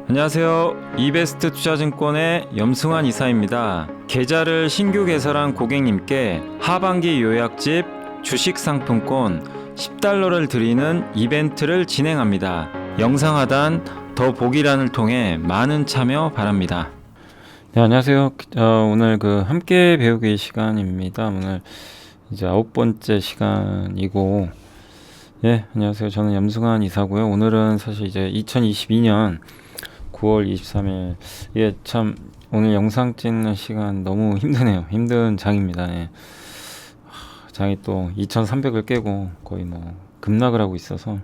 안녕하세요. 이베스트 투자증권의 염승환 이사입니다. 계좌를 신규 개설한 고객님께 하반기 요약집 주식 상품권 10달러를 드리는 이벤트를 진행합니다. 영상 하단 더 보기란을 통해 많은 참여 바랍니다. 네, 안녕하세요. 오늘 함께 배우기 시간입니다. 오늘 이제 9번째 시간이고, 안녕하세요. 저는 염승환 이사고요. 오늘은 사실 이제 2022년 9월 23일. 참 오늘 영상 찍는 시간 너무 힘드네요. 힘든 장입니다. 장이 또 2,300을 깨고 거의 급락을 하고 있어서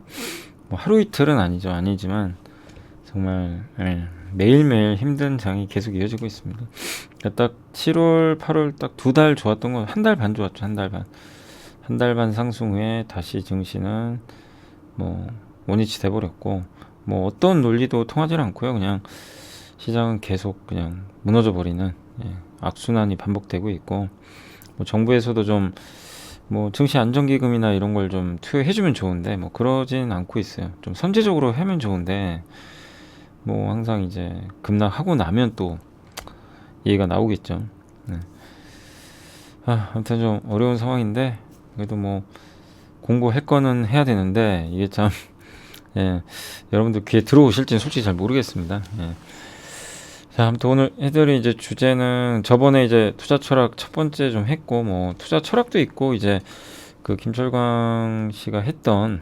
하루 이틀은 아니지만 정말 매일매일 힘든 장이 계속 이어지고 있습니다. 딱 7월, 8월 딱 2달 좋았던 건 한 달 반 좋았죠. 한 달 반. 한 달 반 상승 후에 다시 증시는 원위치 돼버렸고, 어떤 논리도 통하지 않고요. 그냥 시장은 계속 그냥 무너져 버리는 악순환이 반복되고 있고, 정부에서도 좀 증시 안정기금이나 이런 걸 좀 투여해주면 좋은데 그러진 않고 있어요. 좀 선제적으로 하면 좋은데 항상 이제 급락하고 나면 또 얘기가 나오겠죠. 아무튼 좀 어려운 상황인데, 그래도 공부할 거는 해야 되는데 이게 참 여러분들 귀에 들어오실지는 솔직히 잘 모르겠습니다. 자, 아무튼 오늘 해드릴 이제 주제는, 저번에 이제 투자 철학 첫 번째 좀 했고, 투자 철학도 있고, 이제 김철광 씨가 했던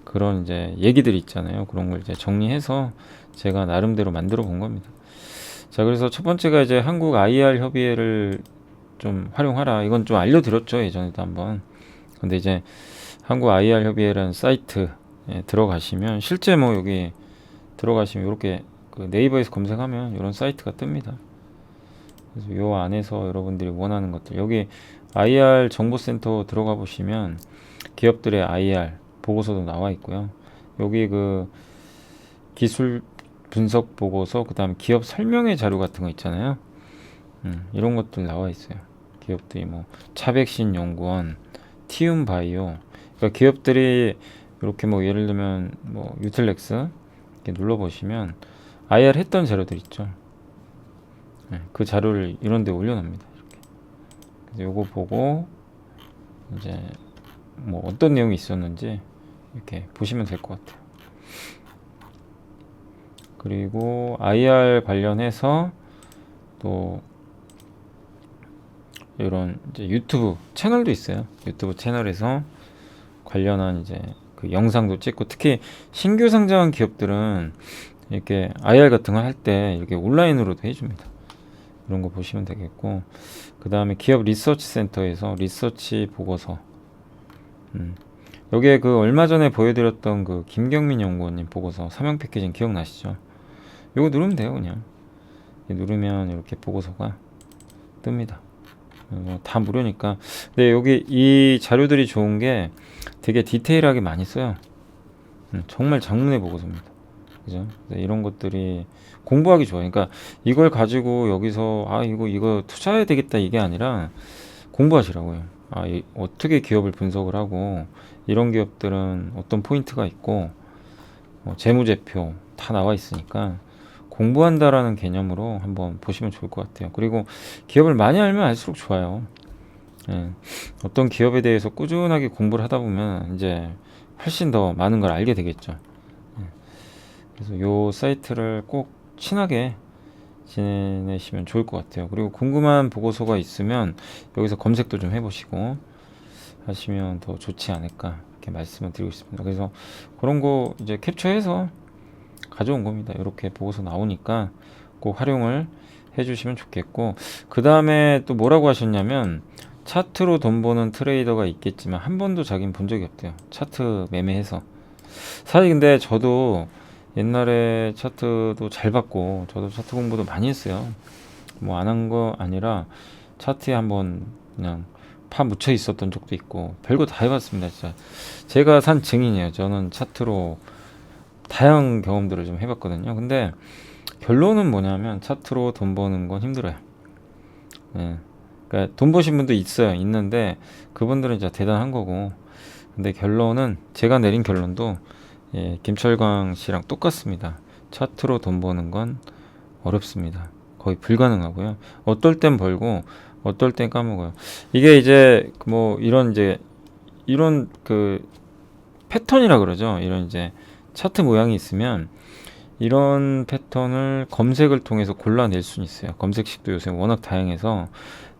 그런 이제 얘기들이 있잖아요. 그런 걸 이제 정리해서 제가 나름대로 만들어 본 겁니다. 자, 그래서 첫 번째가 이제 한국 IR 협의회를 좀 활용하라. 이건 좀 알려드렸죠, 예전에도 한번. 근데 이제 한국 IR 협의회라는 사이트 들어가시면, 실제 여기 들어가시면 이렇게 네이버에서 검색하면 이런 사이트가 뜹니다. 그래서 요 안에서 여러분들이 원하는 것들, 여기 IR 정보센터 들어가 보시면 기업들의 IR 보고서도 나와 있고요. 여기 기술 분석 보고서, 그 다음 기업 설명회 자료 같은 거 있잖아요. 이런 것들 나와 있어요. 기업들이 차백신 연구원, 티움 바이오, 그러니까 기업들이 이렇게 예를 들면 유틀렉스 이렇게 눌러 보시면 IR 했던 자료들 있죠. 그 자료를 이런 데 올려놓습니다. 이렇게. 그래서 요거 보고 이제 어떤 내용이 있었는지 이렇게 보시면 될 것 같아요. 그리고 IR 관련해서 또 이런 이제 유튜브 채널도 있어요. 유튜브 채널에서 관련한 이제 영상도 찍고, 특히 신규 상장한 기업들은 이렇게 IR 같은 거 할 때 이렇게 온라인으로도 해줍니다. 이런 거 보시면 되겠고, 그 다음에 기업 리서치 센터에서 리서치 보고서, 여기에 얼마 전에 보여드렸던 김경민 연구원님 보고서 사명 패키징 기억나시죠? 요거 누르면 돼요. 그냥 누르면 이렇게 보고서가 뜹니다. 다 무료니까. 근데 여기 이 자료들이 좋은 게 되게 디테일하게 많이 써요. 정말 장문의 보고서입니다. 그죠? 이런 것들이 공부하기 좋아요. 그러니까 이걸 가지고 여기서 이거 투자해야 되겠다 이게 아니라 공부하시라고요. 어떻게 기업을 분석을 하고, 이런 기업들은 어떤 포인트가 있고, 재무제표 다 나와 있으니까 공부한다라는 개념으로 한번 보시면 좋을 것 같아요. 그리고 기업을 많이 알면 알수록 좋아요. 어떤 기업에 대해서 꾸준하게 공부를 하다 보면 이제 훨씬 더 많은 걸 알게 되겠죠. 그래서 요 사이트를 꼭 친하게 지내시면 좋을 것 같아요. 그리고 궁금한 보고서가 있으면 여기서 검색도 좀 해보시고 하시면 더 좋지 않을까, 이렇게 말씀을 드리고 싶습니다. 그래서 그런 거 이제 캡처해서 가져온 겁니다. 이렇게 보고서 나오니까 꼭 활용을 해주시면 좋겠고, 그 다음에 또 뭐라고 하셨냐면, 차트로 돈 버는 트레이더가 있겠지만 한 번도 자기는 본 적이 없대요. 차트 매매해서. 사실 근데 저도 옛날에 차트도 잘 봤고, 저도 차트 공부도 많이 했어요. 안 한 거 아니라 차트에 한번 그냥 파 묻혀 있었던 적도 있고, 별거 다 해봤습니다. 진짜 제가 산 증인이에요. 저는 차트로 다양한 경험들을 좀 해봤거든요. 근데 결론은 뭐냐면, 차트로 돈 버는 건 힘들어요. 그러니까 돈 버신 분도 있는데 그분들은 진짜 대단한 거고, 근데 결론은, 제가 내린 결론도 김철광 씨랑 똑같습니다. 차트로 돈 버는 건 어렵습니다. 거의 불가능하고요. 어떨 땐 벌고 어떨 땐 까먹어요. 이게 이제 뭐 이런 그 패턴이라 그러죠. 이런 이제 차트 모양이 있으면 이런 패턴을 검색을 통해서 골라낼 수는 있어요. 검색식도 요새 워낙 다양해서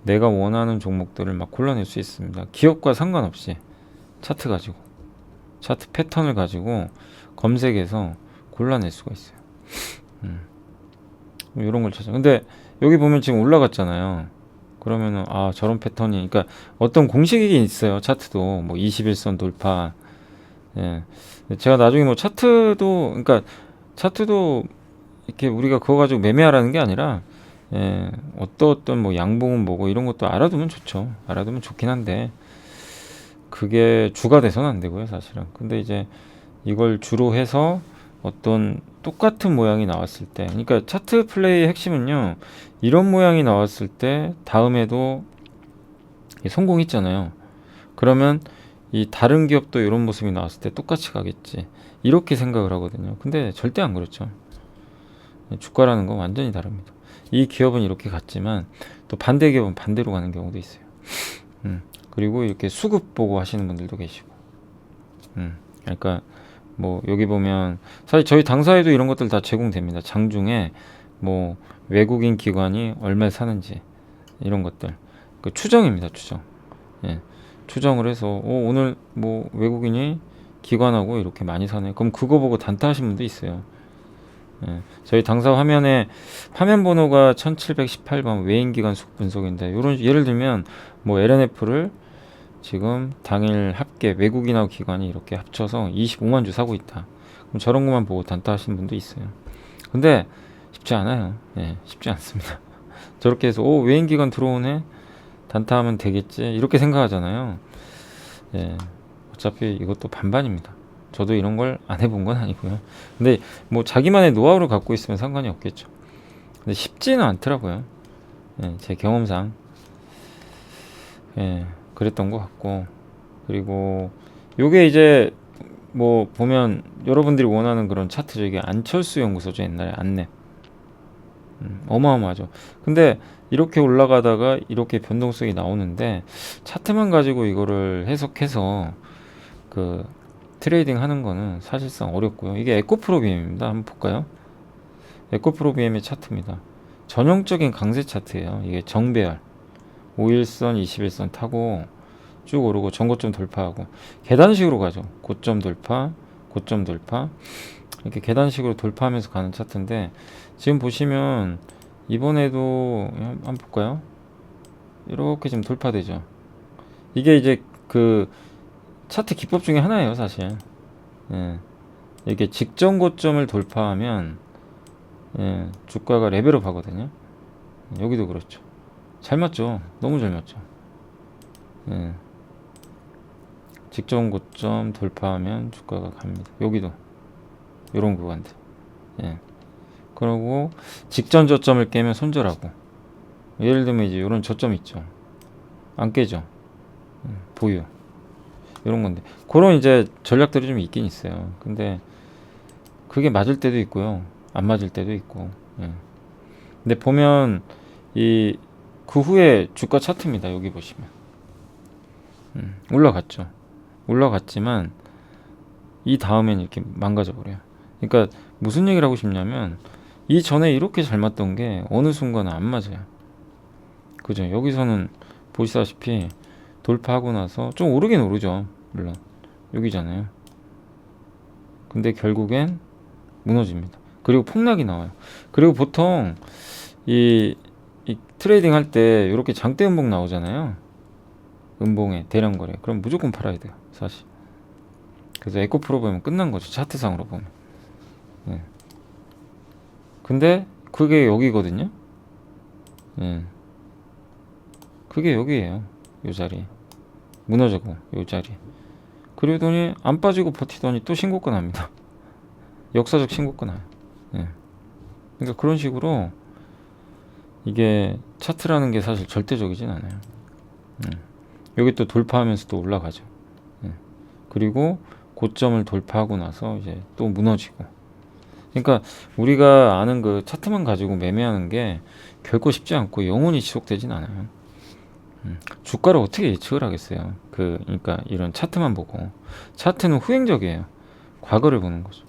내가 원하는 종목들을 막 골라낼 수 있습니다. 기업과 상관없이 차트 가지고 차트 패턴을 가지고 검색해서 골라낼 수가 있어요. 이런 걸 찾아. 근데 여기 보면 지금 올라갔잖아요. 그러면은 아 저런 패턴이 그러니까 어떤 공식이 있어요. 차트도 뭐 21선 돌파. 예. 제가 나중에 뭐 차트도 이렇게 우리가 그거 가지고 매매하라는 게 아니라 예, 어떤 뭐 양봉은 뭐고 이런 것도 알아두면 좋죠. 알아두면 좋긴 한데 그게 주가 돼서는 안 되고요, 사실은. 근데 이제 이걸 주로 해서 어떤 똑같은 모양이 나왔을 때, 그러니까 차트 플레이의 핵심은요, 이런 모양이 나왔을 때 다음에도 성공했잖아요. 그러면 이 다른 기업도 이런 모습이 나왔을 때 똑같이 가겠지. 이렇게 생각을 하거든요. 근데 절대 안 그렇죠. 주가라는 건 완전히 다릅니다. 이 기업은 이렇게 갔지만 또 반대 기업은 반대로 가는 경우도 있어요. 그리고 이렇게 수급 보고 하시는 분들도 계시고. 그러니까 뭐 여기 보면 사실 저희 당사에도 이런 것들 다 제공됩니다. 장중에 뭐 외국인 기관이 얼마에 사는지 이런 것들 그 추정입니다. 추정. 예. 추정을 해서 오늘 뭐 외국인이 기관하고 이렇게 많이 사네. 그럼 그거 보고 단타하신 분도 있어요. 예. 저희 당사 화면에 화면 번호가 1718번 외인기관 수급 분석인데 요런 예를 들면 뭐 LNF를 지금 당일 합계 외국인하고 기관이 이렇게 합쳐서 25만 주 사고 있다. 그럼 저런 것만 보고 단타하시는 분도 있어요. 근데 쉽지 않아요. 예, 쉽지 않습니다. 저렇게 해서 외인 기관 들어오네 단타하면 되겠지 이렇게 생각하잖아요. 예, 어차피 이것도 반반입니다. 저도 이런 걸 안 해본 건 아니고요. 근데 뭐 자기만의 노하우를 갖고 있으면 상관이 없겠죠. 근데 쉽지는 않더라고요. 예, 제 경험상. 예, 그랬던 것 같고. 그리고 요게 이제 뭐 보면 여러분들이 원하는 그런 차트죠. 이게 안철수 연구소죠. 옛날에 안랩. 어마어마하죠. 근데 이렇게 올라가다가 이렇게 변동성이 나오는데 차트만 가지고 이거를 해석해서 그 트레이딩 하는 거는 사실상 어렵고요. 이게 에코프로비엠입니다. 한번 볼까요? 에코프로비엠의 차트입니다. 전형적인 강세 차트예요. 이게 정배열 5일선, 21선 타고 쭉 오르고 전고점 돌파하고 계단식으로 가죠. 고점 돌파, 고점 돌파 이렇게 계단식으로 돌파하면서 가는 차트인데 지금 보시면 이번에도 한번 볼까요? 이렇게 지금 돌파되죠. 이게 이제 그 차트 기법 중에 하나예요, 사실. 예. 이게 직전 고점을 돌파하면 예, 주가가 레벨업 하거든요. 여기도 그렇죠. 잘 맞죠? 너무 잘 맞죠? 예. 직전 고점 돌파하면 주가가 갑니다. 여기도 이런 구간들. 예. 그리고 직전 저점을 깨면 손절하고. 예를 들면 이제 이런 저점 있죠. 안 깨죠. 보유. 이런 건데 그런 이제 전략들이 좀 있긴 있어요. 근데 그게 맞을 때도 있고요. 안 맞을 때도 있고. 예. 근데 보면 그 후에 주가 차트입니다. 여기 보시면 올라갔죠. 올라갔지만 이 다음엔 이렇게 망가져 버려요. 그러니까 무슨 얘기를 하고 싶냐면 이 전에 이렇게 잘 맞던 게 어느 순간은 안 맞아요. 그죠? 여기서는 보시다시피 돌파하고 나서 좀 오르긴 오르죠. 물론 여기잖아요. 근데 결국엔 무너집니다. 그리고 폭락이 나와요. 그리고 보통 이 트레이딩 할 때 이렇게 장대 음봉 나오잖아요. 음봉에 대량 거래. 그럼 무조건 팔아야 돼요. 사실. 그래서 에코프로 보면 끝난 거죠. 차트상으로 보면. 예. 근데 그게 여기거든요. 예. 그게 여기에요. 요 자리. 무너지고 요 자리. 그러더니 안 빠지고 버티더니 또 신고가 납니다. 역사적 신고가 나요. 예. 그러니까 그런 식으로 이게 차트라는 게 사실 절대적이진 않아요. 여기 또 돌파하면서 또 올라가죠. 예. 그리고 고점을 돌파하고 나서 이제 또 무너지고 그러니까 우리가 아는 그 차트만 가지고 매매하는 게 결코 쉽지 않고 영원히 지속되진 않아요. 주가를 어떻게 예측을 하겠어요? 그러니까 이런 차트만 보고. 차트는 후행적이에요. 과거를 보는 거죠.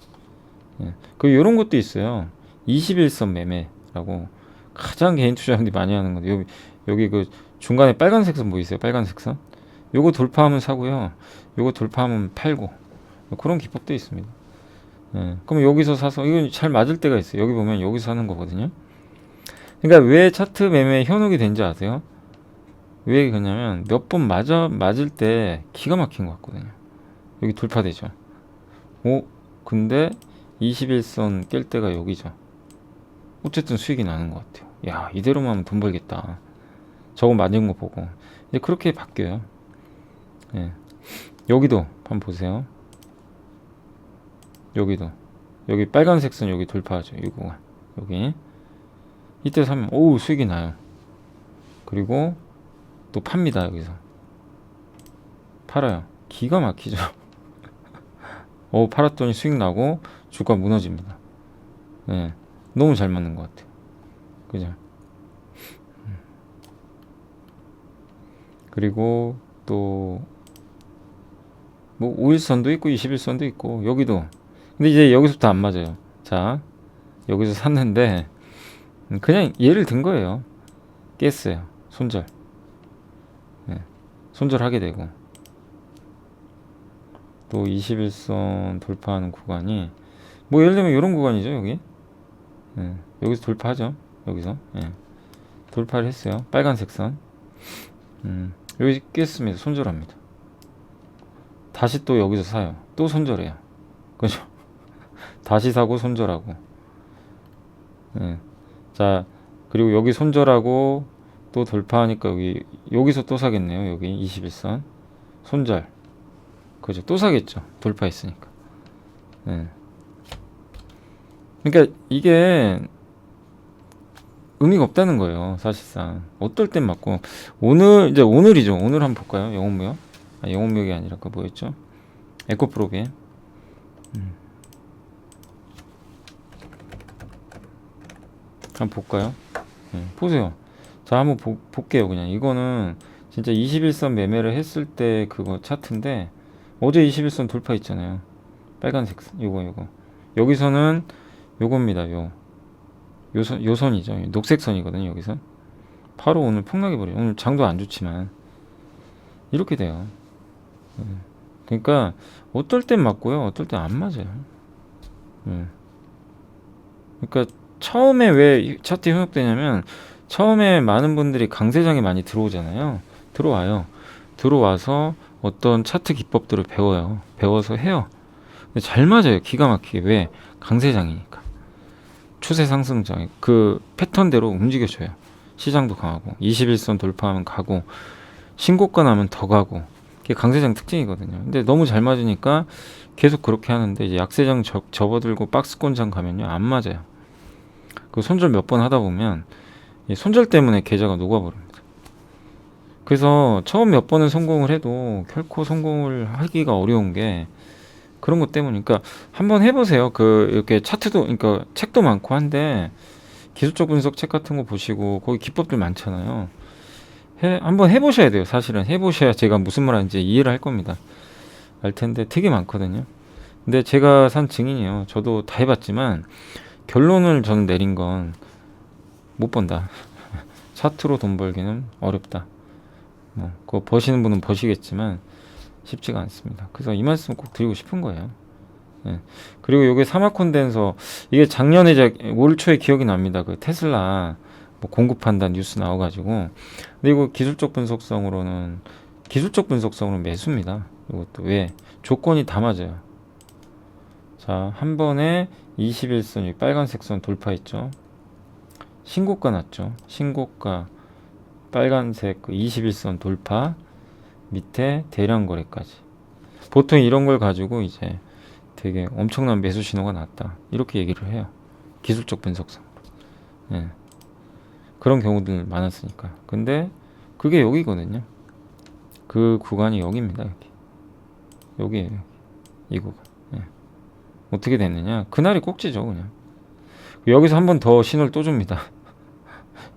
예. 그 이런 것도 있어요. 21선 매매라고 가장 개인 투자자들이 많이 하는 건데 여기 그 중간에 빨간색 선 보이세요? 빨간색 선. 요거 돌파하면 사고요. 요거 돌파하면 팔고. 그런 기법도 있습니다. 예. 그럼 여기서 사서 이건 잘 맞을 때가 있어요. 여기 보면 여기서 사는 거거든요. 그러니까 왜 차트 매매 현혹이 된지 아세요? 왜 그러냐면 몇 번 맞을 때 기가 막힌 것 같거든요. 여기 돌파되죠. 근데 21선 깰 때가 여기죠. 어쨌든 수익이 나는 것 같아요. 야, 이대로만 하면 돈 벌겠다. 저거 맞은 거 보고. 이제 그렇게 바뀌어요. 예. 여기도 한번 보세요. 여기도. 여기 빨간색 선 여기 돌파하죠. 이거. 여기. 이때 사면, 오우, 수익이 나요. 그리고 또 팝니다. 여기서. 팔아요. 기가 막히죠. 팔았더니 수익 나고 주가 무너집니다. 네, 너무 잘 맞는 것 같아요. 그죠? 그리고 또 뭐 5일선도 있고 21선도 있고 여기도. 근데 이제 여기서부터 안 맞아요. 자, 여기서 샀는데 그냥 예를 든 거예요. 깼어요. 손절. 네, 손절하게 되고 또 21선 돌파하는 구간이 뭐 예를 들면 이런 구간이죠. 여기. 여기서 돌파하죠. 여기서. 돌파를 했어요. 빨간색 선. 여기 깼습니다. 손절합니다. 다시 또 여기서 사요. 또 손절해요. 그죠? 다시 사고 손절하고. 자, 그리고 여기 손절하고 또 돌파하니까 여기서 또 사겠네요. 여기 21선. 손절. 그죠? 또 사겠죠. 돌파했으니까. 그러니까 이게 의미가 없다는 거예요. 사실상 어떨 땐 맞고 오늘이죠. 오늘 한번 볼까요? 영혼무역? 영혼무역이 아니라 그 뭐였죠? 에코프로비엠. 한번 볼까요? 보세요. 자, 한번 볼게요. 그냥 이거는 진짜 21선 매매를 했을 때 그거 차트인데 어제 21선 돌파 있잖아요. 빨간색 요거 여기서는 요겁니다. 요선이죠. 녹색 선이거든요. 여기서 바로 오늘 폭락해 버려요. 오늘 장도 안 좋지만 이렇게 돼요. 그러니까 어떨 땐 맞고요, 어떨 땐 안 맞아요. 그러니까 처음에 왜 차트 현혹되냐면 처음에 많은 분들이 강세장에 많이 들어오잖아요. 들어와서 어떤 차트 기법들을 배워서 해요. 근데 잘 맞아요. 기가 막히게. 왜? 강세장이니까. 추세 상승장 그 패턴대로 움직여줘요. 시장도 강하고 21선 돌파하면 가고 신고가 나면 더 가고 그게 강세장 특징이거든요. 근데 너무 잘 맞으니까 계속 그렇게 하는데 이제 약세장 접어들고 박스권장 가면요 안 맞아요. 그 손절 몇 번 하다 보면 이 손절 때문에 계좌가 녹아버립니다. 그래서 처음 몇 번은 성공을 해도 결코 성공을 하기가 어려운 게 그런 것 때문에. 그러니까 한번 해보세요. 이렇게 차트도, 그러니까 책도 많고 한데 기술적 분석 책 같은 거 보시고 거기 기법들 많잖아요. 한번 해보셔야 돼요. 사실은 해보셔야 제가 무슨 말 하는지 이해를 할 겁니다. 알 텐데 되게 많거든요. 근데 제가 산 증인이에요. 저도 다 해봤지만 결론을 저는 내린 건 못 번다. 차트로 돈 벌기는 어렵다. 그거 버시는 분은 버시겠지만 쉽지가 않습니다. 그래서 이 말씀 꼭 드리고 싶은 거예요. 그리고 이게 사막 콘덴서 이게 작년에 올 초에 기억이 납니다. 그 테슬라 뭐 공급한다는 뉴스 나와가지고. 근데 이거 기술적 분석성으로는 매수입니다. 이것도 왜? 조건이 다 맞아요. 자, 한 번에 21선 빨간색 선 돌파했죠. 신고가 났죠. 신고가 빨간색 21선 돌파 밑에 대량 거래까지. 보통 이런 걸 가지고 이제 되게 엄청난 매수 신호가 났다. 이렇게 얘기를 해요. 기술적 분석상. 그런 경우들 많았으니까. 근데 그게 여기거든요. 그 구간이 여기입니다. 여기에요. 이 구간. 어떻게 됐느냐? 그날이 꼭지죠, 그냥. 여기서 한 번 더 신호를 또 줍니다.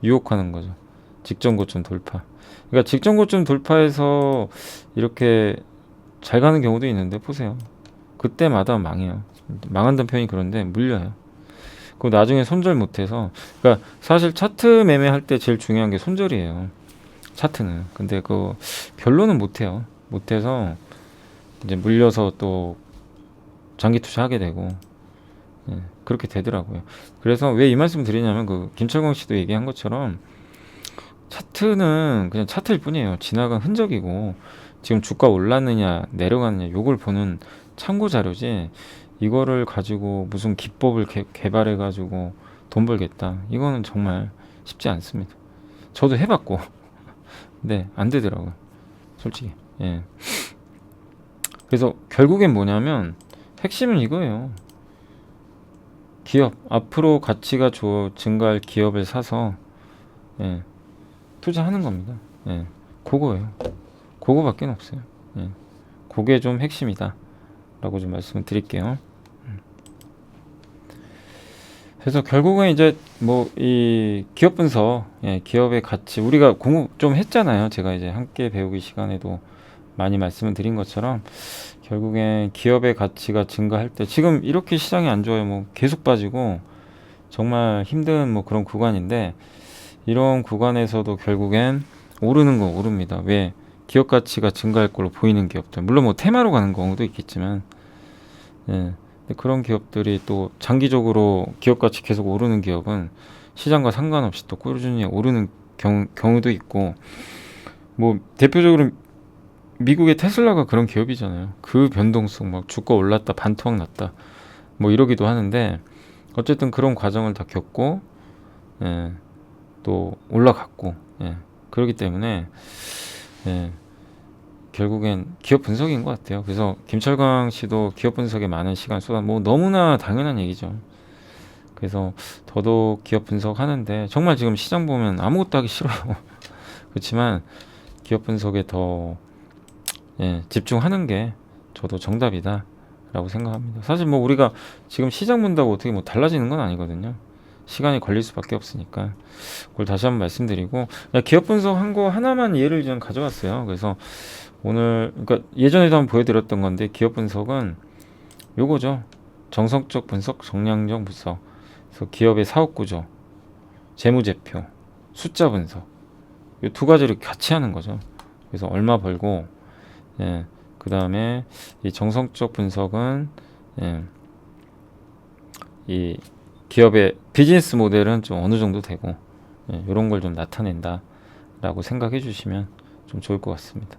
유혹하는 거죠. 직전 고점 돌파. 그러니까 직전 고점 돌파해서 이렇게 잘 가는 경우도 있는데 보세요. 그때마다 망해요. 망한다는 표현이 그런데 물려요. 그 나중에 손절 못해서, 그러니까 사실 차트 매매할 때 제일 중요한 게 손절이에요. 차트는. 근데 그 결론은 못해요. 못해서 이제 물려서 또 장기 투자하게 되고, 예, 그렇게 되더라고요. 그래서 왜 이 말씀 드리냐면 그 김철광 씨도 얘기한 것처럼 차트는 그냥 차트일 뿐이에요. 지나간 흔적이고 지금 주가 올랐느냐 내려갔느냐 요걸 보는 참고 자료지, 이거를 가지고 무슨 기법을 개발해 가지고 돈 벌겠다, 이거는 정말 쉽지 않습니다. 저도 해봤고 네, 안 되더라고요, 솔직히. 예. 그래서 결국엔 뭐냐면 핵심은 이거예요. 기업 앞으로 가치가 증가할 기업을 사서, 예, 투자하는 겁니다. 예, 그거예요. 그거밖에 없어요. 예, 그게 좀 핵심이다 라고 좀 말씀을 드릴게요. 그래서 결국은 이제 뭐 이 기업 분석, 예, 기업의 가치 우리가 공부 좀 했잖아요. 제가 이제 함께 배우기 시간에도 많이 말씀을 드린 것처럼 결국엔 기업의 가치가 증가할 때, 지금 이렇게 시장이 안 좋아요. 뭐 계속 빠지고 정말 힘든 뭐 그런 구간인데, 이런 구간에서도 결국엔 오르는 건 오릅니다. 왜? 기업 가치가 증가할 걸로 보이는 기업들, 물론 뭐 테마로 가는 경우도 있겠지만, 예, 근데 그런 기업들이 또 장기적으로 기업 가치 계속 오르는 기업은 시장과 상관없이 또 꾸준히 오르는 경우도 있고, 뭐 대표적으로 미국의 테슬라가 그런 기업이잖아요. 그 변동성, 막 주가 올랐다 반토막 났다 뭐 이러기도 하는데, 어쨌든 그런 과정을 다 겪고, 예, 또 올라갔고, 예, 그렇기 때문에, 예, 결국엔 기업 분석인 것 같아요. 그래서 김철광 씨도 기업 분석에 많은 시간 쏟아, 뭐 너무나 당연한 얘기죠. 그래서 더더욱 기업 분석하는데, 정말 지금 시장 보면 아무것도 하기 싫어요. 그렇지만 기업 분석에 더, 예, 집중하는 게 저도 정답이다 라고 생각합니다. 사실 뭐 우리가 지금 시장 본다고 어떻게 뭐 달라지는 건 아니거든요. 시간이 걸릴 수밖에 없으니까 그걸 다시 한번 말씀드리고, 기업 분석한 거 하나만 예를 좀 가져왔어요. 그래서 오늘, 그러니까 예전에도 한번 보여드렸던 건데, 기업 분석은 요거죠. 정성적 분석, 정량적 분석. 그래서 기업의 사업 구조, 재무제표, 숫자 분석, 이 두 가지를 같이 하는 거죠. 그래서 얼마 벌고, 예, 그 다음에 이 정성적 분석은, 예, 이 기업의 비즈니스 모델은 좀 어느 정도 되고, 예, 이런 걸 좀 나타낸다 라고 생각해 주시면 좀 좋을 것 같습니다.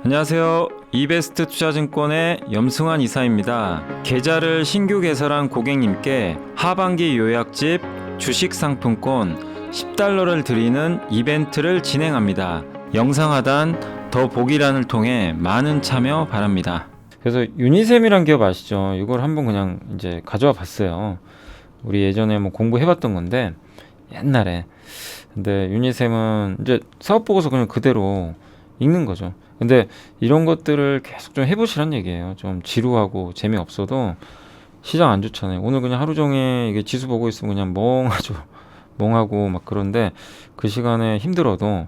안녕하세요. 이베스트 투자증권의 염승환 이사입니다. 계좌를 신규 개설한 고객님께 하반기 요약집 주식 상품권 $10를 드리는 이벤트를 진행합니다. 영상 하단 더 보기란을 통해 많은 참여 바랍니다. 그래서 유니셈이란 기업 아시죠? 이걸 한번 그냥 이제 가져와 봤어요. 우리 예전에 뭐 공부해봤던 건데, 옛날에. 근데 유니셈은 이제 사업 보고서 그냥 그대로 읽는 거죠. 근데 이런 것들을 계속 좀 해보시란 얘기예요. 좀 지루하고 재미없어도, 시장 안 좋잖아요. 오늘 그냥 하루 종일 이게 지수 보고 있으면 그냥 멍하죠. 멍하고 막 그런데, 그 시간에 힘들어도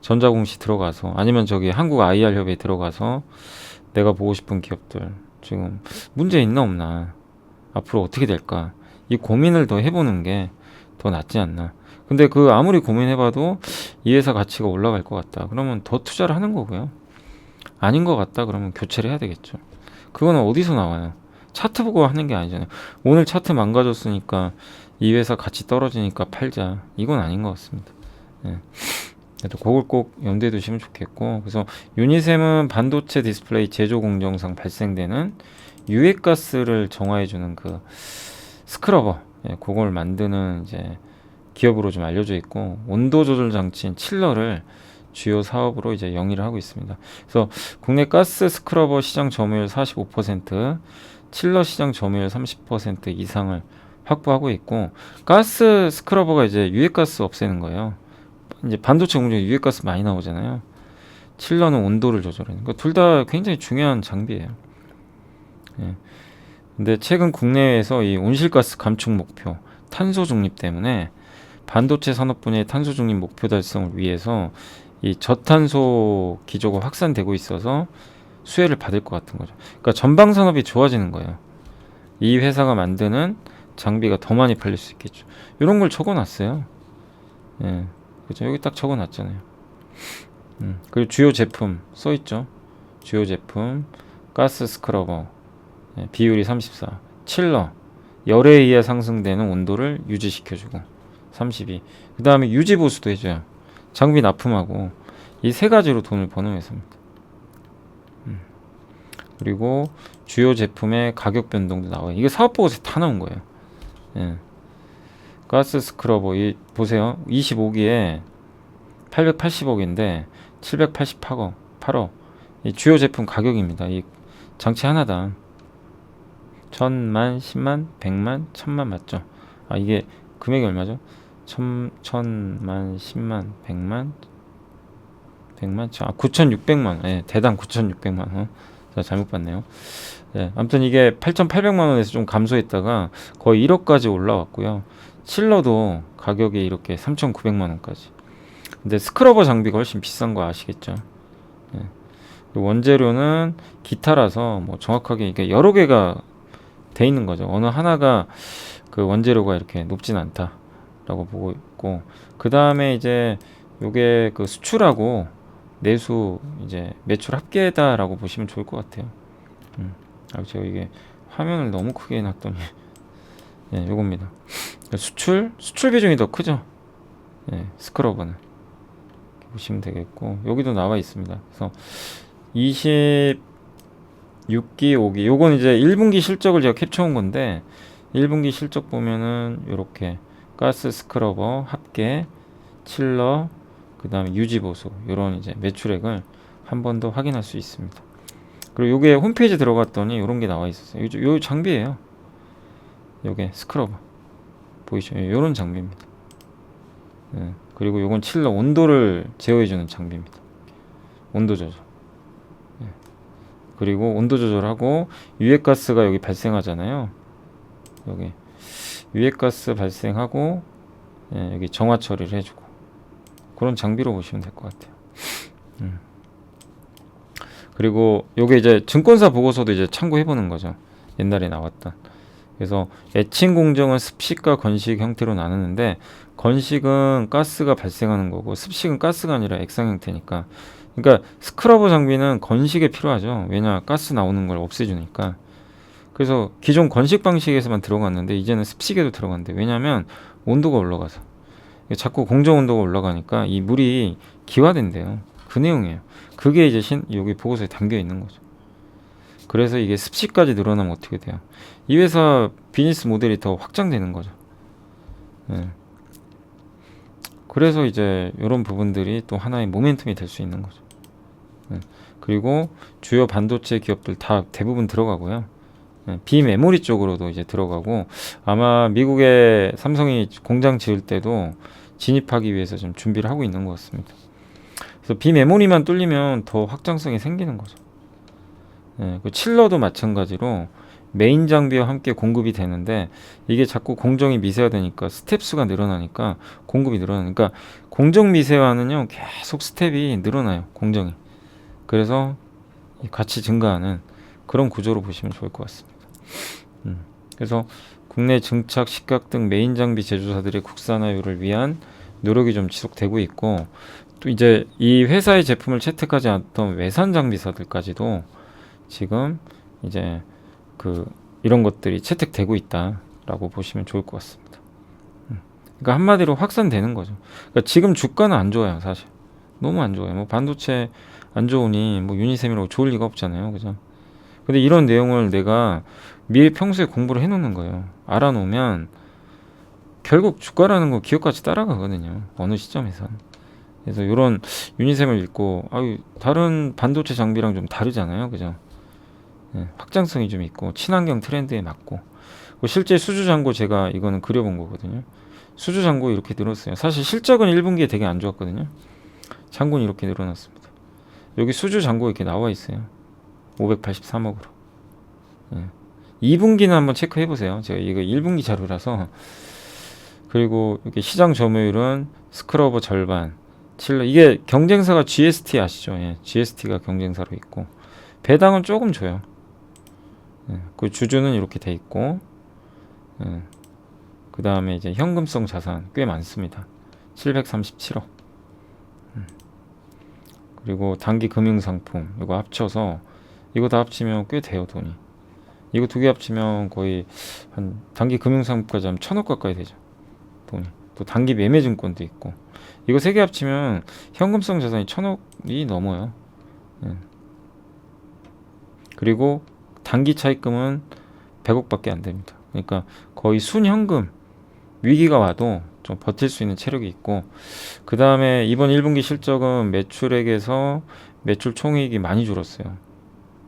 전자공시 들어가서, 아니면 저기 한국 IR 협회에 들어가서 내가 보고 싶은 기업들 지금 문제 있나 없나, 앞으로 어떻게 될까, 이 고민을 더 해보는 게 더 낫지 않나. 근데 그 아무리 고민해봐도 이 회사 가치가 올라갈 것 같다 그러면 더 투자를 하는 거고요. 아닌 것 같다 그러면 교체를 해야 되겠죠. 그거는 어디서 나와요? 차트 보고 하는 게 아니잖아요. 오늘 차트 망가졌으니까 이 회사 가치 떨어지니까 팔자, 이건 아닌 것 같습니다. 예. 그래도 그걸 꼭 염두에 두시면 좋겠고, 그래서 유니셈은 반도체 디스플레이 제조 공정상 발생되는 유해가스를 정화해주는 그 스크러버, 예, 그걸 만드는 이제 기업으로 좀 알려져 있고, 온도 조절 장치인 칠러를 주요 사업으로 이제 영위를 하고 있습니다. 그래서 국내 가스 스크러버 시장 점유율 45%, 칠러 시장 점유율 30% 이상을 확보하고 있고, 가스 스크러버가 이제 유해가스 없애는 거예요. 이제 반도체 공정에 유해가스 많이 나오잖아요. 칠러는 온도를 조절하는 거. 둘 다 굉장히 중요한 장비예요. 예. 근데 최근 국내에서 이 온실가스 감축 목표 탄소 중립 때문에 반도체 산업 분야의 탄소 중립 목표 달성을 위해서 이 저탄소 기조가 확산되고 있어서 수혜를 받을 것 같은 거죠. 그러니까 전방 산업이 좋아지는 거예요. 이 회사가 만드는 장비가 더 많이 팔릴 수 있겠죠. 이런 걸 적어놨어요. 예, 그죠? 여기 딱 적어놨잖아요. 그리고 주요 제품 써있죠. 주요 제품 가스 스크러버, 예, 비율이 34, 칠러, 열에 의해 상승되는 온도를 유지시켜주고 32. 그 다음에 유지 보수도 해줘요. 장비 납품하고 이 세 가지로 돈을 버는 회사입니다. 그리고 주요 제품의 가격 변동도 나와요. 이게 사업 보고서에 다 나온 거예요. 예. 가스 스크러버 이 보세요. 25기에 880억인데 788억, 8억. 이 주요 제품 가격입니다. 이 장치 하나당 1000만, 10만, 100만, 1000만 맞죠? 아 이게 금액이 얼마죠? 1000만, 10만, 100만, 9600만. 예, 대당 9600만 원. 자, 잘못 봤네요. 예, 아무튼 이게 8800만 원에서 좀 감소했다가 거의 1억까지 올라왔고요. 칠러도 가격이 이렇게 3900만 원까지. 근데 스크러버 장비가 훨씬 비싼 거 아시겠죠? 예. 원재료는 기타라서 뭐 정확하게 이게 여러 개가 돼 있는 거죠. 어느 하나가 그 원재료가 이렇게 높진 않다라고 보고 있고, 그 다음에 이제 요게 그 수출하고 내수 이제 매출 합계다라고 보시면 좋을 것 같아요. 제가 이게 화면을 너무 크게 해놨더니 예, 요겁니다. 수출 비중이 더 크죠. 예, 스크러버는 보시면 되겠고, 여기도 나와 있습니다. 그래서 26기, 5기 요건 이제 1분기 실적을 제가 캡쳐온 건데 1분기 실적 보면은 요렇게 가스 스크러버 합계, 칠러, 그 다음에 유지보수 요런 이제 매출액을 한 번 더 확인할 수 있습니다. 그리고 요게 홈페이지 들어갔더니 요런 게 나와 있었어요. 요 장비예요. 요게 스크러버 보이죠? 요런 장비입니다. 네. 그리고 요건 칠러 온도를 제어해주는 장비입니다. 온도 조절. 네. 그리고 온도 조절하고 유해가스가 여기 발생하잖아요. 여기 유해가스 발생하고, 예, 여기 정화 처리를 해주고 그런 장비로 보시면 될 것 같아요. 그리고 요게 이제 증권사 보고서도 이제 참고해보는 거죠. 옛날에 나왔던. 그래서 애칭 공정은 습식과 건식 형태로 나누는데, 건식은 가스가 발생하는 거고 습식은 가스가 아니라 액상 형태니까, 그러니까 스크러버 장비는 건식에 필요하죠. 왜냐, 가스 나오는 걸 없애주니까. 그래서 기존 건식 방식에서만 들어갔는데 이제는 습식에도 들어간대. 왜냐하면 온도가 올라가서 자꾸 공정 온도가 올라가니까 이 물이 기화된대요. 그 내용이에요. 그게 이제 여기 보고서에 담겨 있는 거죠. 그래서 이게 습식까지 늘어나면 어떻게 돼요? 이 회사 비즈니스 모델이 더 확장되는 거죠. 네. 그래서 이제 이런 부분들이 또 하나의 모멘텀이 될 수 있는 거죠. 네. 그리고 주요 반도체 기업들 다 대부분 들어가고요. 네. 비메모리 쪽으로도 이제 들어가고, 아마 미국의 삼성이 공장 지을 때도 진입하기 위해서 좀 준비를 하고 있는 것 같습니다. 그래서 비메모리만 뚫리면 더 확장성이 생기는 거죠. 네, 그 칠러도 마찬가지로 메인 장비와 함께 공급이 되는데, 이게 자꾸 공정이 미세화되니까 스텝 수가 늘어나니까 공급이 늘어나니까, 공정 미세화는요 계속 스텝이 늘어나요, 공정이. 그래서 같이 증가하는 그런 구조로 보시면 좋을 것 같습니다. 그래서 국내 증착, 식각 등 메인 장비 제조사들의 국산화율을 위한 노력이 좀 지속되고 있고, 또 이제 이 회사의 제품을 채택하지 않던 외산 장비사들까지도 지금 이제 이런 것들이 채택되고 있다라고 보시면 좋을 것 같습니다. 그러니까 한마디로 확산되는 거죠. 그러니까 지금 주가는 안 좋아요, 사실. 너무 안 좋아요. 뭐 반도체 안 좋으니 뭐 유니셈이라고 좋을 리가 없잖아요, 그죠? 근데 이런 내용을 내가 미리 평소에 공부를 해놓는 거예요. 알아놓으면 결국 주가라는 거 기업같이 따라가거든요, 어느 시점에선. 그래서 이런 유니셈을 읽고, 다른 반도체 장비랑 좀 다르잖아요, 그죠? 네, 확장성이 좀 있고 친환경 트렌드에 맞고. 실제 수주 잔고 제가 이거는 그려본 거거든요. 수주 잔고 이렇게 늘었어요. 사실 실적은 1분기에 되게 안 좋았거든요. 잔고는 이렇게 늘어났습니다. 여기 수주 잔고 이렇게 나와 있어요. 583억으로. 네. 2분기는 한번 체크해 보세요. 제가 이거 1분기 자료라서 그리고 이렇게 시장 점유율은 스크러버 절반, 칠러. 이게 경쟁사가 GST 아시죠? 예, GST가 경쟁사로 있고 배당은 조금 줘요. 예, 그 주주는 이렇게 돼 있고, 예, 그 다음에 이제 현금성 자산 꽤 많습니다. 737억. 그리고 단기 금융상품 이거 합쳐서 이거 다 합치면 꽤 돼요, 돈이. 이거 두 개 합치면 거의 한 단기 금융상품까지 하면 1,000억 가까이 되죠, 돈이. 또 단기 매매증권도 있고 이거 세 개 합치면 현금성 자산이 1,000억이 넘어요. 예. 그리고 단기 차입금은 100억밖에 안 됩니다. 그러니까 거의 순현금, 위기가 와도 좀 버틸 수 있는 체력이 있고, 그 다음에 이번 1분기 실적은 매출액에서 매출 총이익이 많이 줄었어요.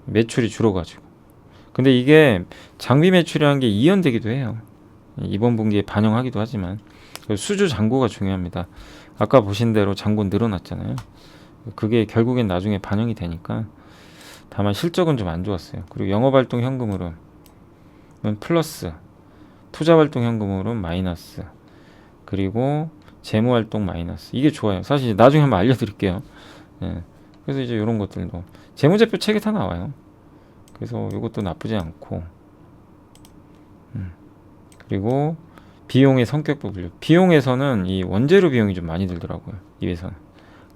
매출이 줄어가지고. 근데 이게 장비 매출이라는 게 이연되기도 해요. 이번 분기에 반영하기도 하지만 수주 잔고가 중요합니다. 아까 보신 대로 잔고 늘어났잖아요. 그게 결국엔 나중에 반영이 되니까. 다만 실적은 좀 안 좋았어요. 그리고 영업활동 현금으로는 플러스, 투자활동 현금으로는 마이너스, 그리고 재무활동 마이너스. 이게 좋아요. 사실 나중에 한번 알려드릴게요. 예. 그래서 이제 이런 것들도 재무제표 책에 다 나와요. 그래서 이것도 나쁘지 않고, 그리고 비용의 성격도 분류. 비용에서는 이 원재료 비용이 좀 많이 들더라고요. 이 회사는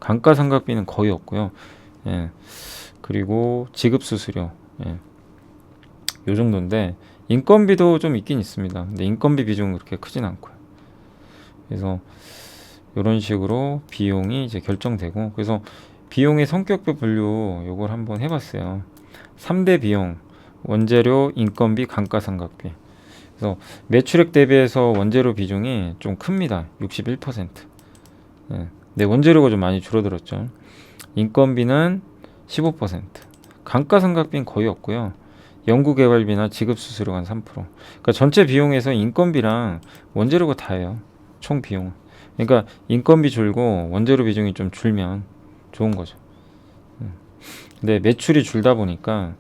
감가상각비는 거의 없고요. 예. 그리고 지급수수료, 예, 요 정도인데 인건비도 좀 있긴 있습니다. 근데 인건비 비중은 그렇게 크진 않고요. 그래서 이런 식으로 비용이 이제 결정되고, 그래서 비용의 성격표 분류 요걸 한번 해봤어요. 3대 비용: 원재료, 인건비, 감가상각비. 그래서 매출액 대비해서 원재료 비중이 좀 큽니다. 61%. 예. 근데 원재료가 좀 많이 줄어들었죠. 인건비는 15%, 감가상각비는 거의 없고요. 연구개발비나 지급수수료가 한 3%. 그러니까 전체 비용에서 인건비랑 원재료가 다예요. 총 비용은. 그러니까 인건비 줄고 원재료 비중이 좀 줄면 좋은 거죠. 근데 매출이 줄다 보니까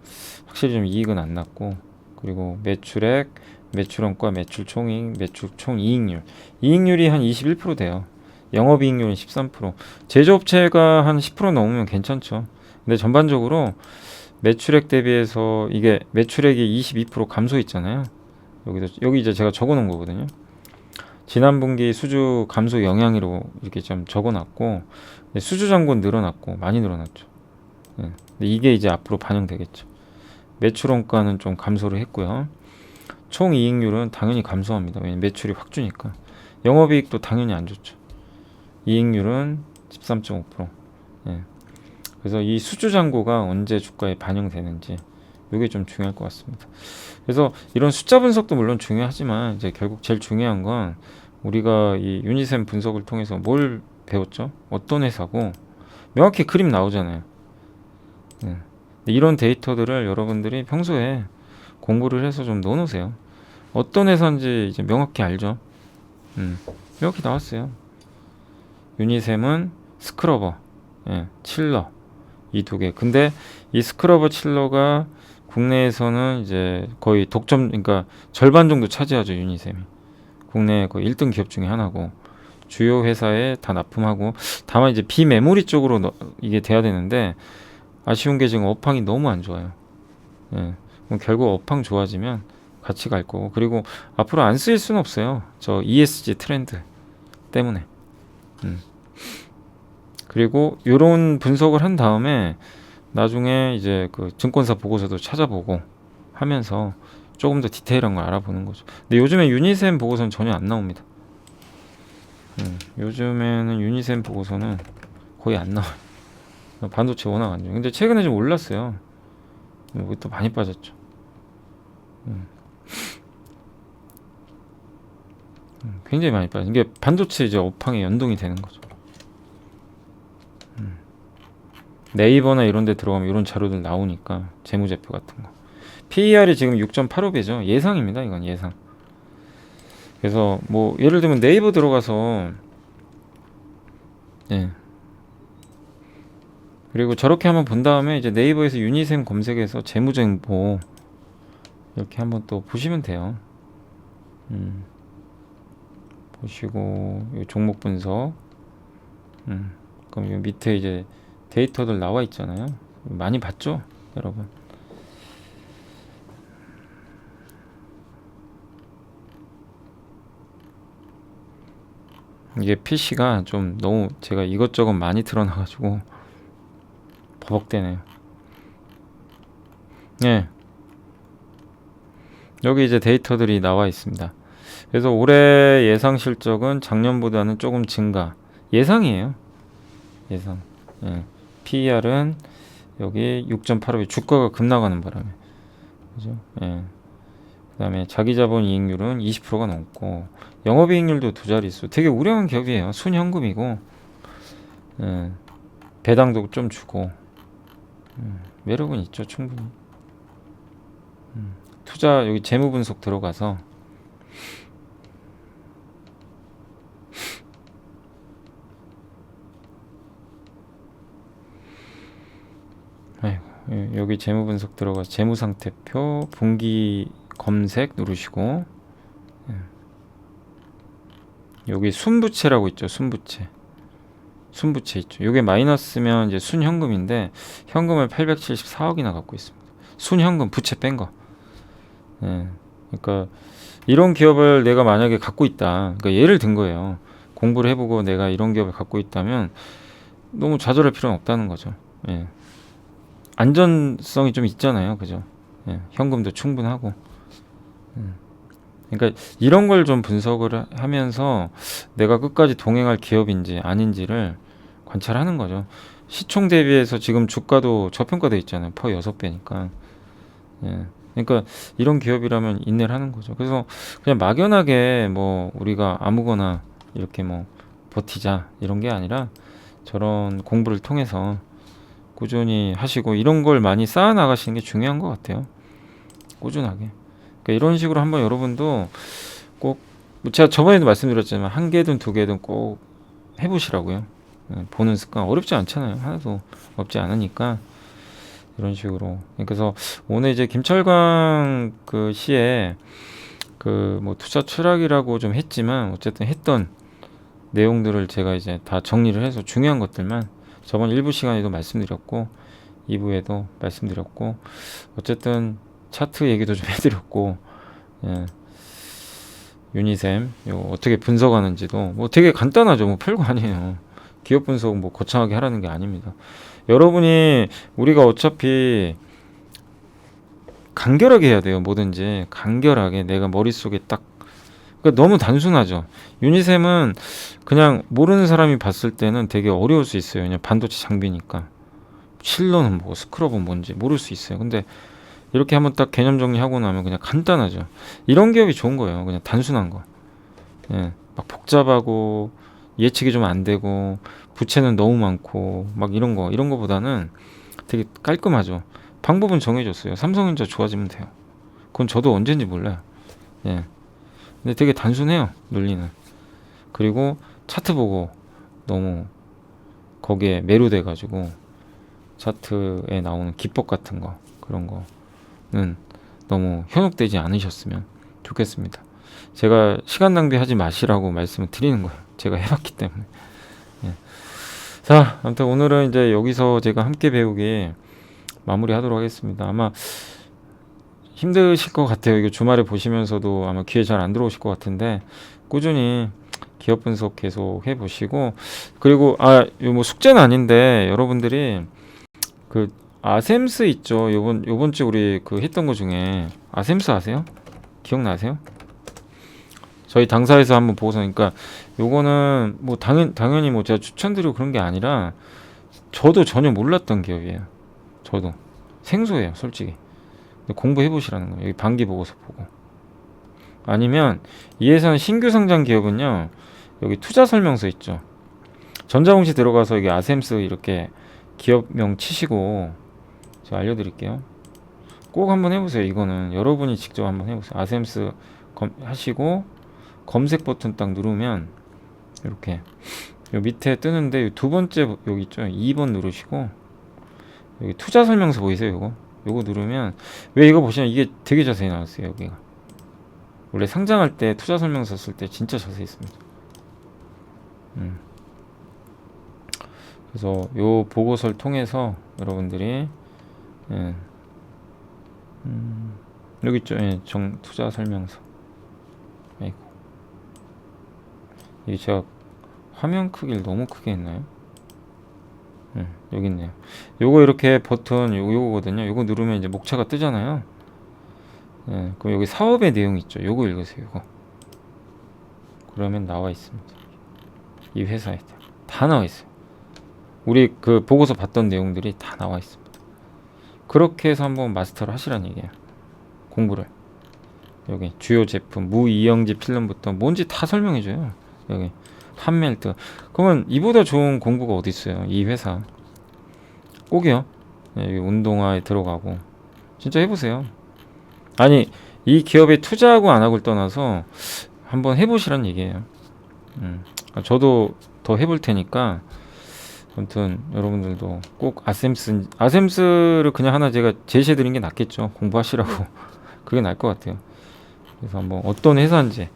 확실히 좀 이익은 안 났고, 그리고 매출액, 매출원가, 매출총이익, 매출총이익률, 이익률이 한 21% 돼요. 영업이익률은 13%. 제조업체가 한 10% 넘으면 괜찮죠. 근데 전반적으로 매출액 대비해서 이게 매출액이 22% 감소했잖아요. 여기 이제 제가 적어놓은 거거든요. 지난 분기 수주 감소 영향으로 이렇게 좀 적어놨고, 수주 잔고는 늘어났고 많이 늘어났죠. 예. 근데 이게 이제 앞으로 반영되겠죠. 매출 원가는 좀 감소를 했고요. 총 이익률은 당연히 감소합니다. 왜냐면 매출이 확 주니까. 영업이익도 당연히 안 좋죠. 이익률은 13.5%. 예. 그래서 이 수주 잔고가 언제 주가에 반영되는지 이게 좀 중요할 것 같습니다. 그래서 이런 숫자 분석도 물론 중요하지만 이제 결국 제일 중요한 건 우리가 이 유니셈 분석을 통해서 뭘 배웠죠? 어떤 회사고 명확히 그림 나오잖아요. 네. 이런 데이터들을 여러분들이 평소에 공부를 해서 좀 넣어놓으세요. 어떤 회사인지 이제 명확히 알죠. 명확히 나왔어요. 유니셈은 스크러버, 예, 칠러, 이 두 개. 근데 이 스크러버 칠러가 국내에서는 이제 거의 독점, 그러니까 절반 정도 차지하죠, 유니셈이. 국내 거의 1등 기업 중에 하나고, 주요 회사에 다 납품하고. 다만 이제 비메모리 쪽으로 이게 돼야 되는데 아쉬운 게 지금 업황이 너무 안 좋아요. 예. 그럼 결국 업황 좋아지면 같이 갈 거고, 그리고 앞으로 안 쓰일 수는 없어요. 저 ESG 트렌드 때문에. 그리고 이런 분석을 한 다음에 나중에 이제 그 증권사 보고서도 찾아보고 하면서 조금 더 디테일한 걸 알아보는 거죠. 근데 요즘에 유니셈 보고서는 전혀 안 나옵니다. 요즘에는 유니셈 보고서는 거의 안 나와요. 반도체 워낙 안 좋아요. 근데 최근에 좀 올랐어요. 여기 또 많이 빠졌죠. 굉장히 많이 빠져. 이게 반도체 이제 업황에 연동이 되는 거죠. 네이버나 이런 데 들어가면 이런 자료들 나오니까, 재무제표 같은 거. PER이 지금 6.85배죠. 예상입니다. 이건 예상. 그래서 뭐 예를 들면 네이버 들어가서, 예. 그리고 저렇게 한번 본 다음에 이제 네이버에서 유니셈 검색해서 재무정보 이렇게 한번 또 보시면 돼요. 보시고 요 종목 분석. 그럼 요 밑에 이제 데이터들 나와 있잖아요. 많이 봤죠, 여러분? 이게 PC가 좀 너무 제가 이것저것 많이 틀어놔가지고 버벅대네요. 네, 여기 이제 데이터들이 나와 있습니다. 그래서 올해 예상 실적은 작년보다는 조금 증가. 예상이에요. 예상. 예. PER은 여기 6.85에 주가가 급락하는 바람에. 그죠? 예. 그다음에 자기자본 이익률은 20%가 넘고 영업이익률도 두 자릿수. 되게 우량한 기업이에요. 순현금이고 예. 배당도 좀 주고 매력은 있죠, 충분히. 투자 여기 재무 분석 들어가서 아이고, 여기 재무 분석 들어가서 재무 상태표 분기 검색 누르시고 여기 순부채라고 있죠. 순부채 있죠. 요게 마이너스면 이제 순현금인데 현금을 874억이나 갖고 있습니다. 순현금 부채 뺀 거. 예. 그러니까 이런 기업을 내가 만약에 갖고 있다. 그러니까 예를 든 거예요. 공부를 해보고 내가 이런 기업을 갖고 있다면 너무 좌절할 필요는 없다는 거죠. 예. 안전성이 좀 있잖아요. 그죠? 예. 현금도 충분하고. 그러니까 이런 걸 좀 분석을 하면서 내가 끝까지 동행할 기업인지 아닌지를 관찰하는 거죠. 시총 대비해서 지금 주가도 저평가돼 있잖아요. 퍼 6배니까. 예. 그러니까 이런 기업이라면 인내를 하는 거죠. 그래서 그냥 막연하게 뭐 우리가 아무거나 이렇게 뭐 버티자 이런 게 아니라 저런 공부를 통해서 꾸준히 하시고 이런 걸 많이 쌓아 나가시는 게 중요한 것 같아요. 꾸준하게. 그러니까 이런 식으로 한번 여러분도 꼭 제가 저번에도 말씀드렸지만 한 개든 두 개든 꼭 해보시라고요. 보는 습관 어렵지 않잖아요. 하나도 없지 않으니까 이런 식으로. 그래서 오늘 이제 김철광 그 시에 그 뭐 투자 철학이라고 좀 했지만 어쨌든 했던 내용들을 제가 이제 다 정리를 해서 중요한 것들만 저번 1부 시간에도 말씀드렸고 2부에도 말씀드렸고 어쨌든 차트 얘기도 좀 해드렸고 예. 유니셈 요 어떻게 분석하는지도 뭐 되게 간단하죠. 뭐 별거 아니에요. 기업 분석 뭐 거창하게 하라는 게 아닙니다. 여러분이 우리가 어차피 간결하게 해야 돼요. 뭐든지 간결하게 내가 머릿속에 딱 그러니까 너무 단순하죠. 유니셈은 그냥 모르는 사람이 봤을 때는 되게 어려울 수 있어요. 그냥 반도체 장비니까 실러는 뭐 스크럽은 뭔지 모를 수 있어요. 근데 이렇게 한번 딱 개념 정리하고 나면 그냥 간단하죠. 이런 기업이 좋은 거예요. 그냥 단순한 거. 예, 막 복잡하고 예측이 좀 안 되고 부채는 너무 많고 막 이런 거보다는 되게 깔끔하죠. 방법은 정해졌어요. 삼성전자 좋아지면 돼요. 그건 저도 언제인지 몰라요. 예. 근데 되게 단순해요. 논리는. 그리고 차트 보고 너무 거기에 매료돼 가지고 차트에 나오는 기법 같은 거 그런 거는 너무 현혹되지 않으셨으면 좋겠습니다. 제가 시간 낭비하지 마시라고 말씀을 드리는 거예요. 제가 해봤기 때문에. 예. 자, 아무튼 오늘은 이제 여기서 제가 함께 배우기 마무리하도록 하겠습니다. 아마 힘드실 것 같아요. 이거 주말에 보시면서도 아마 귀에 잘 안 들어오실 것 같은데 꾸준히 기업 분석 계속 해보시고 그리고 이거 뭐 숙제는 아닌데 여러분들이 그 아셈스 있죠. 요번 주 우리 그 했던 거 중에 아셈스 아세요? 기억나세요? 저희 당사에서 한번 보고서 그러니까 요거는 뭐 당연히 뭐 제가 추천드리고 그런 게 아니라 저도 전혀 몰랐던 기업이에요. 저도 생소해요, 솔직히. 공부해 보시라는 거예요. 여기 반기 보고서 보고. 아니면 이에서는 신규 상장 기업은요. 여기 투자 설명서 있죠. 전자공시 들어가서 여기 아셈스 이렇게 기업명 치시고 제가 알려드릴게요. 꼭 한번 해보세요. 이거는 여러분이 직접 한번 해보세요. 아셈스 하시고 검색 버튼 딱 누르면 이렇게 요 밑에 뜨는데 두 번째 여기 있죠. 2번 누르시고 여기 투자 설명서 보이세요? 요거 누르면 왜 이거 보시면 이게 되게 자세히 나왔어요. 여기가 원래 상장할 때 투자 설명서 쓸 때 진짜 자세히 있습니다. 그래서 요 보고서를 통해서 여러분들이 예, 여기 있죠. 예, 투자 설명서. 아이고, 이게 제가 화면 크기를 너무 크게 했나요? 여기 있네요. 요거 이렇게 버튼 요거거든요. 요거 누르면 이제 목차가 뜨잖아요. 예, 그럼 여기 사업의 내용 있죠. 요거 읽으세요. 요거. 그러면 나와 있습니다. 이 회사에 다 나와 있어요. 우리 그 보고서 봤던 내용들이 다 나와 있습니다. 그렇게 해서 한번 마스터를 하시라는 얘기예요. 공부를. 여기 주요 제품, 무이영지 필름부터 뭔지 다 설명해줘요. 여기 한멜트. 그러면 이보다 좋은 공부가 어디 있어요? 이 회사 꼭이요. 여기 운동화에 들어가고 진짜 해보세요. 아니 이 기업에 투자하고 안 하고를 떠나서 한번 해보시란 얘기예요. 저도 더 해볼 테니까 아무튼 여러분들도 꼭 아셈스를 그냥 하나 제가 제시해드린 게 낫겠죠. 공부하시라고. 그게 나을 것 같아요. 그래서 한번 어떤 회사인지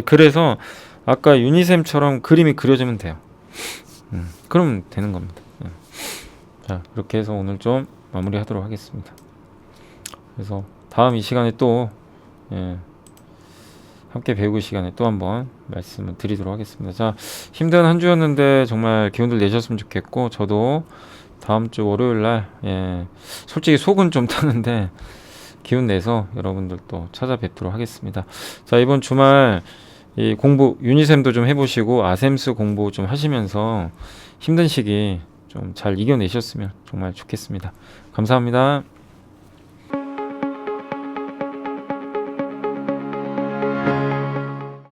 그래서 아까 유니셈처럼 그림이 그려지면 돼요. 그러면 되는 겁니다. 자, 그렇게 해서 오늘 좀 마무리하도록 하겠습니다. 그래서 다음 이 시간에 또 함께 배우고 시간에 또 한번 말씀을 드리도록 하겠습니다. 자, 힘든 한 주였는데 정말 기운들 내셨으면 좋겠고, 저도 다음 주 월요일 날 솔직히 속은 좀 타는데 기운 내서 여러분들 또 찾아뵙도록 하겠습니다. 자, 이번 주말 이 공부 유니셈도 좀 해보시고 아셈스 공부 좀 하시면서 힘든 시기 좀 잘 이겨내셨으면 정말 좋겠습니다. 감사합니다.